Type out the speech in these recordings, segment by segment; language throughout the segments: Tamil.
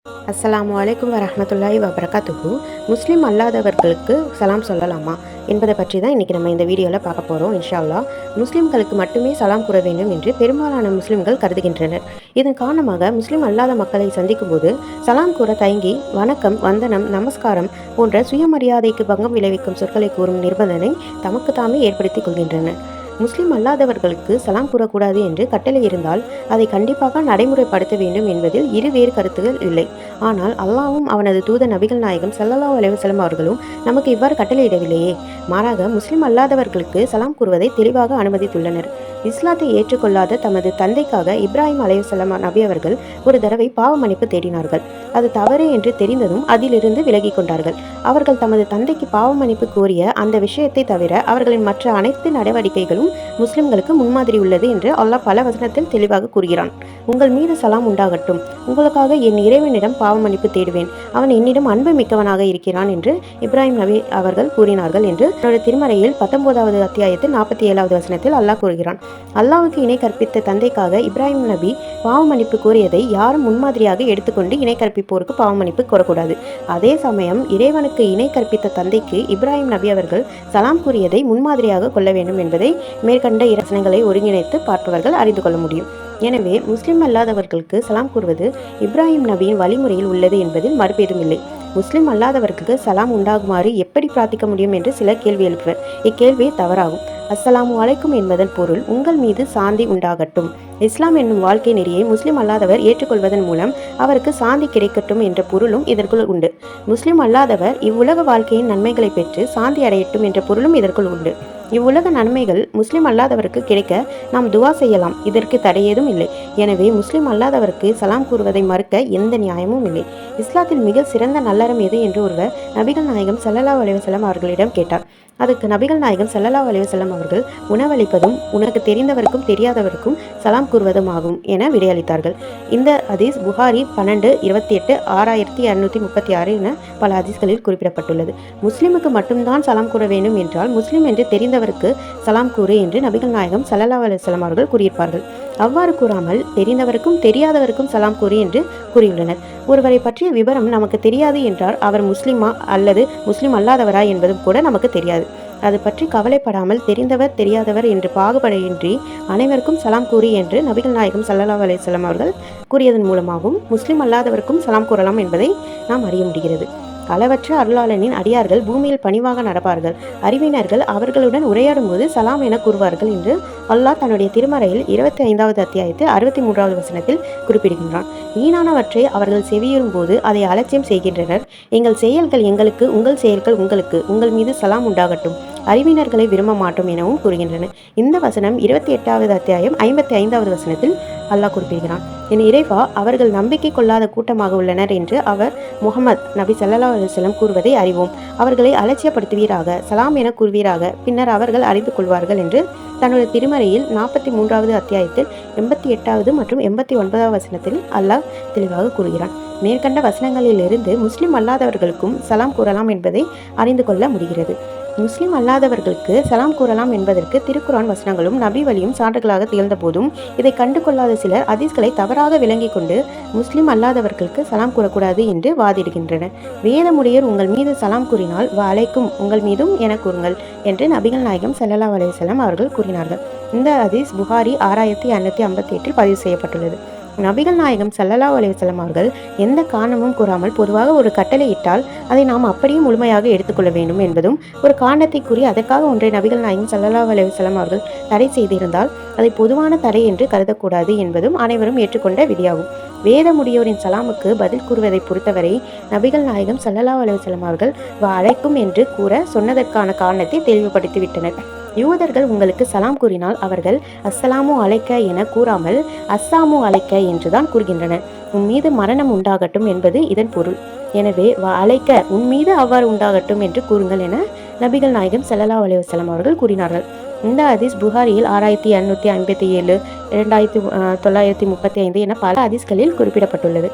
அஸ்ஸலாமு அலைக்கும் வரஹ்மத்துல்லாஹி வபரகாத்துஹு. முஸ்லீம் அல்லாதவர்களுக்கு சலாம் சொல்லலாமா என்பதை பற்றி தான் இன்றைக்கி நம்ம இந்த வீடியோவில் பார்க்க போகிறோம். இன்ஷா அல்லாஹ். முஸ்லீம்களுக்கு மட்டுமே சலாம் கூற வேண்டும் என்று பெரும்பாலான முஸ்லீம்கள் கருதுகின்றனர். இதன் காரணமாக முஸ்லீம் அல்லாத மக்களை சந்திக்கும் போது சலாம் கூற தயங்கி வணக்கம், வந்தனம், நமஸ்காரம் போன்ற சுயமரியாதைக்கு பங்கம் விளைவிக்கும் சொற்களை கூறும் நிர்பந்தனை தமக்கு தாமே ஏற்படுத்திக் கொள்கின்றனர். முஸ்லிம் அல்லாதவர்களுக்கு சலாம் கூறக்கூடாது என்று கட்டளை இருந்தால் அதை கண்டிப்பாக நடைமுறைப்படுத்த வேண்டும் என்பதில் வேறு கருத்துகள் இல்லை. ஆனால் அல்லாஹ்வும் அவனது தூதர் நபிகள் நாயகம் ஸல்லல்லாஹு அலைஹி வஸல்லம் அவர்களும் நமக்கு இவ்வாறு கட்டளையிடவில்லையே. மாறாக முஸ்லிம் அல்லாதவர்களுக்கு சலாம் கூறுவதை தெளிவாக அனுமதித்துள்ளனர். இஸ்லாத்தை ஏற்றுக்கொள்ளாத தமது தந்தைக்காக இப்ராஹிம் அலைஹிஸ்ஸலாம் நபி அவர்கள் ஒரு தடவை பாவ மன்னிப்பு தேடினார்கள். அது தவறு என்று தெரிந்ததும் அதிலிருந்து விலகி கொண்டார்கள். அவர்கள் தமது தந்தைக்கு பாவ மன்னிப்பு கோரிய அந்த விஷயத்தை தவிர அவர்களின் மற்ற அனைத்து நடவடிக்கைகளும் முஸ்லிம்களுக்கு முன்மாதிரி உள்ளது என்று அல்லாஹ் பல வசனத்தில் தெளிவாக கூறுகிறான். உங்கள் மீது சலாம் உண்டாகட்டும், உங்களுக்காக என் இறைவனிடம் பாவ மன்னிப்பு தேடுவேன், அவன் என்னிடம் அன்பு மிக்கவனாக இருக்கிறான் என்று இப்ராஹிம் நபி அவர்கள் கூறினார்கள் என்று திருமறையில் 19வது அத்தியாயத்தில் 47வது வசனத்தில் அல்லாஹ் கூறுகிறான். அல்லாஹ்வுக்கு இணை கற்பித்த தந்தைக்காக இப்ராஹிம் நபி பாவ மன்னிப்பு கோரியதை யாரும் முன்மாதிரியாக எடுத்துக்கொண்டு இணை கற்பிப்போருக்கு பாவ மன்னிப்பு கோரக்கூடாது. அதே சமயம் இறைவனுக்கு இணை கற்பித்த தந்தைக்கு இப்ராஹிம் நபி அவர்கள் சலாம் கூறியதை முன்மாதிரியாக கொள்ள வேண்டும் என்பதை மேற்கண்ட இரசனங்களை ஒருங்கிணைத்து பார்ப்பவர்கள் அறிந்து கொள்ள முடியும். எனவே முஸ்லிம் அல்லாதவர்களுக்கு சலாம் கூறுவது இப்ராஹிம் நபியின் வழிமுறையில் உள்ளது என்பதில் மறுபேதும் இல்லை. முஸ்லிம் அல்லாதவர்களுக்கு சலாம் உண்டாகுமாறு எப்படி பிரார்த்திக்க முடியும் என்று சிலர் கேள்வி எழுப்புவர். இக்கேள்வி தவறாகும். அஸ்ஸலாமு அலைக்கும் என்பதன் பொருள் உங்கள் மீது சாந்தி உண்டாகட்டும். இஸ்லாம் என்னும் வாழ்க்கை நெறியை முஸ்லிம் அல்லாதவர் ஏற்றுக்கொள்வதன் மூலம் அவருக்கு சாந்தி கிடைக்கட்டும் என்ற பொருளும் இதற்குள் உண்டு. முஸ்லிம் அல்லாதவர் இவ்வுலக வாழ்க்கையின் நன்மைகளை பெற்று சாந்தி அடையட்டும் என்ற பொருளும் இதற்குள் உண்டு. இவ்வுலக நன்மைகள் முஸ்லிம் அல்லாதவருக்கு கிடைக்க நாம் துவா செய்யலாம், இதற்கு தடையேதும் இல்லை. எனவே முஸ்லிம் அல்லாதவருக்கு சலாம் கூறுவதை மறுக்க எந்த நியாயமும் இல்லை. இஸ்லாத்தில் மிக சிறந்த நல்லறம் எது என்று ஒருவர் நபிகள் நாயகம் ஸல்லல்லாஹு அலைஹி வஸல்லம் அவர்களிடம் கேட்டார். அதுக்கு நபிகள் நாயகம் ஸல்லல்லாஹு அலைஹி வஸல்லம் அவர்கள் உணவளிப்பதும் உனக்கு தெரிந்தவருக்கும் தெரியாதவருக்கும் சலாம் கூறுவதும் ஆகும் என விடையளித்தார்கள். இந்த ஹதீஸ் புகாரி 1228 6236 என பல ஹதீஸ்களில் குறிப்பிடப்பட்டுள்ளது. முஸ்லிமுக்கு மட்டும்தான் சலாம் கூற வேண்டும் என்றால் முஸ்லிம் என்று தெரிந்தவருக்கு சலாம் கூறு என்று நபிகள் நாயகம் ஸல்லல்லாஹு அலைஹி வஸல்லம் அவர்கள் கூறியிருப்பார்கள். அவ்வாறு கூறாமல் தெரிந்தவருக்கும் தெரியாதவருக்கும் சலாம் கூறி என்று கூறியுள்ளனர். ஒருவரை பற்றிய விவரம் நமக்கு தெரியாது என்றால் அவர் முஸ்லிமா அல்லது முஸ்லிம் அல்லாதவரா என்பதும் கூட நமக்கு தெரியாது. அது பற்றி கவலைப்படாமல் தெரிந்தவர் தெரியாதவர் என்று பாகுபாடின்றி அனைவருக்கும் சலாம் கூறி என்று நபிகள் நாயகம் ஸல்லல்லாஹு அலைஹி வஸல்லம் அவர்கள் கூறியதன் மூலமாகவும் முஸ்லிம் அல்லாதவருக்கும் சலாம் கூறலாம் என்பதை நாம் அறிய முடிகிறது. அளவற்ற அருளாளனின் அடியார்கள் பூமியில் பணிவாக நடப்பார்கள். அறிவினர்கள் அவர்களுடன் உரையாடும் போது சலாம் என கூறுவார்கள் என்று அல்லாஹ் தன்னுடைய திருமறையில் 25வது அத்தியாயத்தில் 63வது வசனத்தில் குறிப்பிடுகின்றான். வீணானவற்றை அவர்கள் செவியுறும் போது அதை அலட்சியம் செய்கின்றனர். எங்கள் செயல்கள் எங்களுக்கு, உங்கள் செயல்கள் உங்களுக்கு, உங்கள் மீது சலாம் உண்டாகட்டும், அறிவினர்களை விரும்ப மாட்டோம் எனவும் கூறுகின்றன. இந்த வசனம் 28வது அத்தியாயம் 55வது வசனத்தில் அல்லாஹ் குறிப்பிடுகிறான். என் இறைவா, அவர்கள் நம்பிக்கை கொள்ளாத கூட்டமாக உள்ளனர் என்று அவர் முஹம்மது நபி ஸல்லல்லாஹு அலைஹி வஸல்லம் கூறுவதை அறிவோம். அவர்களை அலட்சியப்படுத்துவீராக, சலாம் என கூறுவீராக, பின்னர் அவர்கள் அறிந்து கொள்வார்கள் என்று தன்னுடைய திருமறையில் 43வது அத்தியாயத்தில் 88வது மற்றும் 89வது வசனத்தில் அல்லாஹ் தெளிவாக கூறுகிறான். மேற்கண்ட வசனங்களிலிருந்து முஸ்லிம் அல்லாதவர்களுக்கும் சலாம் கூறலாம் என்பதை அறிந்து கொள்ள முடிகிறது. முஸ்லிம் அல்லாதவர்களுக்கு சலாம் கூறலாம் என்பதற்கு திருக்குரான் வசனங்களும் நபி வழியும் சான்றுகளாக திகழ்ந்த போதும் இதை கண்டு கொள்ளாத சிலர் ஹதீஸ்களை தவறாக விளங்கி கொண்டு முஸ்லிம் அல்லாதவர்களுக்கு சலாம் கூறக்கூடாது என்று வாதிடுகின்றனர். வேதமுடையர் உங்கள் மீது சலாம் கூறினால் வ அலைக்கும் உங்கள் மீதும் என கூறுங்கள் என்று நபிகள் நாயகம் ஸல்லல்லாஹு அலைஹி வஸல்லம் அவர்கள் கூறினார்கள். இந்த ஹதீஸ் புகாரி 6558 பதிவு செய்யப்பட்டுள்ளது. நபிகள் நாயகம் ஸல்லல்லாஹு அலைஹி வஸல்லம் அவர்கள் எந்த காரணமும் கூறாமல் பொதுவாக ஒரு கட்டளை இட்டால் அதை நாம் அப்படியே முழுமையாக எடுத்துக்கொள்ள வேண்டும் என்பதும், ஒரு காரணத்தை கூறி அதற்காக ஒன்றை நபிகள் நாயகம் ஸல்லல்லாஹு அலைஹி வஸல்லம் அவர்கள் தடை செய்திருந்தால் அதை பொதுவான தடை என்று கருதக்கூடாது என்பதும் அனைவரும் ஏற்றுக்கொண்ட விதியாகும். வேதமுடையோரின் சலாமுக்கு பதில் கூறுவதை பொறுத்தவரை நபிகள் நாயகம் ஸல்லல்லாஹு அலைஹி வஸல்லம் அவர்கள் வ அலைக்கும் என்று கூற சொன்னதற்கான காரணத்தை தெளிவுபடுத்திவிட்டனர். யூதர்கள் உங்களுக்கு சலாம் கூறினால் அவர்கள் அஸ்ஸலாமு அலைக்க என கூறாமல் அஸ்ஸாமு அலைக்க என்றுதான் கூறுகின்றனர். உன் மீது மரணம் உண்டாகட்டும் என்பது இதன் பொருள். எனவே வ அலைக்க உன் மீது அவ்வாறு உண்டாகட்டும் என்று கூறுங்கள் என நபிகள் நாயகம் ஸல்லல்லாஹு அலைஹி வஸல்லம் அவர்கள் கூறினார்கள். இந்த ஹதீஸ் புகாரியில் 6857 2935 என பல ஹதீஸ்களில் குறிப்பிடப்பட்டுள்ளது.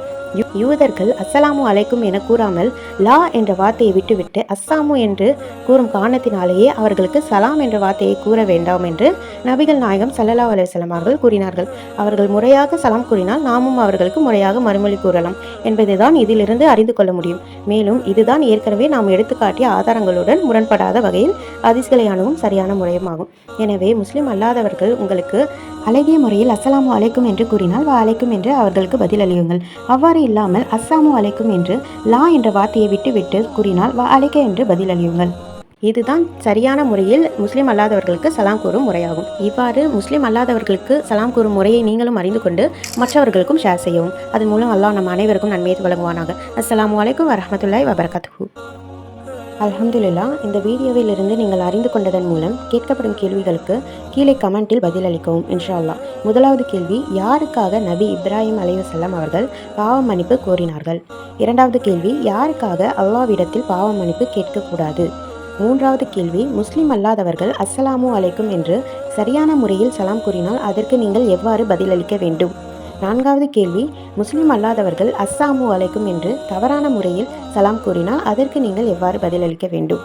யூதர்கள் அஸ்ஸலாமு அலைக்கும் என கூறாமல் லா என்ற வார்த்தையை விட்டுவிட்டு அஸ்ஸாமு என்று கூறும் காரணத்தினாலேயே அவர்களுக்கு சலாம் என்ற வார்த்தையை கூற வேண்டாம் என்று நபிகள் நாயகம் ஸல்லல்லாஹு அலைஹி வஸல்லம் அவர்கள் கூறினார்கள். அவர்கள் முறையாக சலாம் கூறினால் நாமும் அவர்களுக்கு முறையாக மறுமொழி கூறலாம் என்பதைதான் இதிலிருந்து அறிந்து கொள்ள முடியும். மேலும் இதுதான் ஏற்கனவே நாம் எடுத்துக்காட்டிய ஆதாரங்களுடன் முரண்படாத வகையில் ஹதீஸ்களை அணுகும் சரியான முறையுமாகும். எனவே முஸ்லிம் அல்லாதவர்கள் உங்களுக்கு அழகிய முறையில் அஸ்ஸலாமு அலைக்கும் என்று கூறினால் வா அலைக்கும் என்று அவர்களுக்கு பதில் அளியுங்கள். அவ்வாறு இல்லாமல் அஸ்ஸாமு அலைக்கும் என்று லா என்ற வார்த்தையை விட்டுவிட்டு கூறினால் வா அலைக்க என்று பதில் அளியுங்கள். இதுதான் சரியான முறையில் முஸ்லிம் அல்லாதவர்களுக்கு சலாம் கூறும் முறையாகும். இவ்வாறு முஸ்லிம் அல்லாதவர்களுக்கு சலாம் கூறும் முறையை நீங்களும் அறிந்து கொண்டு மற்றவர்களுக்கும் ஷேர் செய்யவும். அதன் மூலம் அல்லாஹ் நம் அனைவருக்கும் நன்மையை வழங்குவானாக. அஸ்ஸலாமு அலைக்கும் வரஹ்மத்துல்லாஹி வபரகாத்துஹு. அல்ஹம்துலில்லாஹ். இந்த வீடியோவிலிருந்து நீங்கள் அறிந்து கொண்டதன் மூலம் கேட்கப்படும் கேள்விகளுக்கு கீழே கமெண்டில் பதிலளிக்கவும் இன்ஷா அல்லாஹ். முதலாவது கேள்வி, யாருக்காக நபி இப்ராஹிம் அலைஹிஸ்ஸலாம் அவர்கள் பாவ மன்னிப்பு கோரினார்கள்? இரண்டாவது கேள்வி, யாருக்காக அல்லாஹ்விடத்தில் பாவ மன்னிப்பு கேட்கக்கூடாது? மூன்றாவது கேள்வி, முஸ்லிம் அல்லாதவர்கள் அஸ்ஸலாமு அலைக்கும் என்று சரியான முறையில் சலாம் கூறினால் அதற்கு நீங்கள் எவ்வாறு பதிலளிக்க வேண்டும்? நான்காவது கேள்வி, முஸ்லிம் அல்லாதவர்கள் அஸ்ஸாமு அலைக்கும் என்று தவறான முறையில் சலாம் கூறினால் அதற்கு நீங்கள் எவ்வாறு பதிலளிக்க வேண்டும்?